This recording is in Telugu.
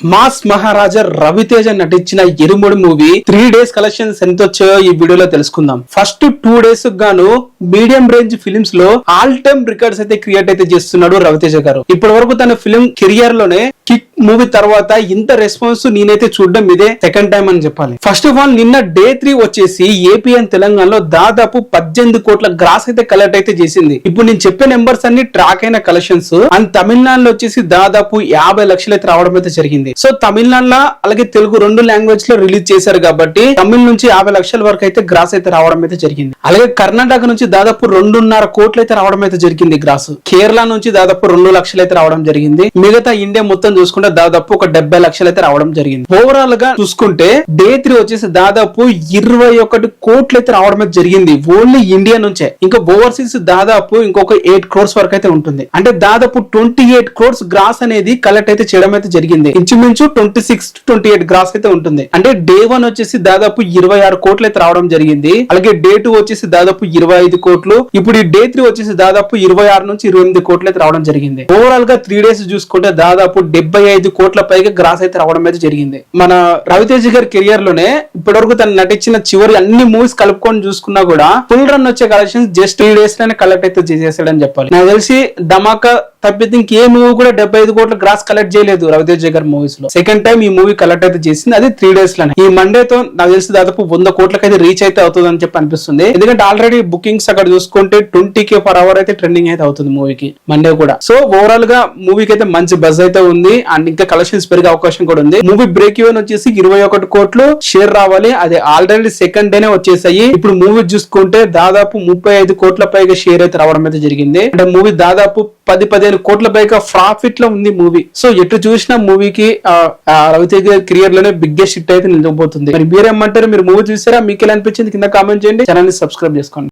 మాస్ మహారాజా రవితేజ నటించిన ఇరుముడి మూవీ 3 days కలెక్షన్స్ ఎంత వచ్చాయో ఈ వీడియోలో తెలుసుకుందాం. ఫస్ట్ 2 days గాను మీడియం రేంజ్ ఫిలిమ్స్ లో ఆల్ టైమ్ రికార్డ్స్ అయితే క్రియేట్ అయితే చేస్తున్నాడు రవితేజ గారు. ఇప్పటి వరకు తన ఫిలిం కెరియర్ లోనే కిక్ మూవీ తర్వాత ఇంత రెస్పాన్స్ నేనైతే చూడడం ఇదే సెకండ్ టైం అని చెప్పాలి. ఫస్ట్ ఆఫ్ ఆల్ నిన్న డే 3 వచ్చేసి ఏపీ అండ్ తెలంగాణలో దాదాపు 18 కోట్ల గ్రాస్ అయితే కలెక్ట్ అయితే చేసింది. ఇప్పుడు నేను చెప్పే నెంబర్స్ అన్ని ట్రాక్ అయిన కలెక్షన్స్. అండ్ తమిళనాడులో వచ్చేసి దాదాపు 50 లక్షలు అయితే రావడం అయితే జరిగింది. సో తమిళనాడులో అలాగే తెలుగు 2 లాంగ్వేజ్ లో రిలీజ్ చేశారు కాబట్టి తమిళ నుంచి 50 లక్షల వరకు అయితే గ్రాస్ అయితే రావడం అయితే జరిగింది. అలాగే కర్ణాటక నుంచి దాదాపు 2.5 కోట్లు అయితే రావడం అయితే జరిగింది గ్రాస్. కేరళ నుంచి దాదాపు 2 లక్షలు అయితే రావడం జరిగింది. మిగతా ఇండియా మొత్తం చూసుకుంటే దాదాపు ఒక 70 లక్షలు అయితే రావడం జరిగింది. ఓవరాల్ గా చూసుకుంటే డే 3 వచ్చేసి దాదాపు 21 కోట్లు అయితే రావడం అయితే జరిగింది ఓన్లీ ఇండియా నుంచే. ఇంకా ఓవర్సీస్ దాదాపు ఇంకొక 8 crores వరకు అయితే ఉంటుంది. అంటే దాదాపు 28 crores గ్రాస్ అనేది కలెక్ట్ అయితే చేయడం అయితే జరిగింది. ఇంచుమించు 26 to 28 గ్రాస్ అయితే ఉంటుంది. అంటే డే 1 వచ్చేసి దాదాపు 26 కోట్లు అయితే రావడం జరిగింది. అలాగే డే 2 వచ్చేసి దాదాపు 25 కోట్లు. ఇప్పుడు ఈ డే 3 వచ్చేసి దాదాపు 26 నుంచి 28 కోట్లు అయితే రావడం జరిగింది. ఓవరాల్ గా 3 days చూసుకుంటే దాదాపు 75 కోట్ల పైగా గ్రాస్ అయితే రావడం అయితే జరిగింది. మన రవితేజ గారి కెరియర్ లోనే ఇప్పటివరకు తను నటించిన చివరి అన్ని మూవీస్ కలుపుకొని చూసుకున్నా కూడా ఫుల్ రన్ వచ్చే కలెక్షన్స్ జస్ట్ 3 days లోనే కలెక్ట్ అయితే చేసేసాడని చెప్పాలి. నాకు తెలిసి ధమాకా తప్పితే ఇంకే మూవీ కూడా 75 కోట్ల గ్రాస్ కలెక్ట్ చేయలేదు రవితేజ గారి మూవీస్ లో. సెకండ్ టైం ఈ మూవీ కలెక్ట్ అయితే చేసింది, అది 3 days లోనే. ఈ మండేతో నాకు తెలిసి దాదాపు 100 కోట్లకి అయితే రీచ్ అయితే అవుతుంది అని చెప్పి అనిపిస్తుంది. ఎందుకంటే ఆల్రెడీ బుకింగ్స్ అక్కడ చూసుకుంటే 20K per hour అయితే ట్రెండింగ్ అయితే అవుతుంది మూవీకి మండే కూడా. సో ఓవరాల్ గా మూవీకి అయితే మంచి బజ్ అయితే ఉంది. అండ్ ఇంకా కలెక్షన్స్ పెరిగే అవకాశం కూడా ఉంది. మూవీ బ్రేక్ ఈవెన్ వచ్చేసి 21 కోట్లు షేర్ రావాలి, అది ఆల్రెడీ సెకండ్ డేనే వచ్చేసాయి. ఇప్పుడు మూవీ చూసుకుంటే దాదాపు 35 కోట్ల పైగా షేర్ అయితే రావడం అయితే జరిగింది. అంటే మూవీ దాదాపు 10-15 కోట్ల పైగా ప్రాఫిట్ లో ఉంది మూవీ. సో ఎటు చూసినా మూవీకి రవితేజ కెరియర్ లోనే బిగ్గెస్ట్ హిట్ అయితే నిలబోతుంది. మరి మీరేమంటారు? మీరు మూవీ చూసారా? మీకు ఎలా అనిపించింది కింద కామెంట్ చేయండి. ఛానల్ ని సబ్స్క్రైబ్ చేసుకోండి.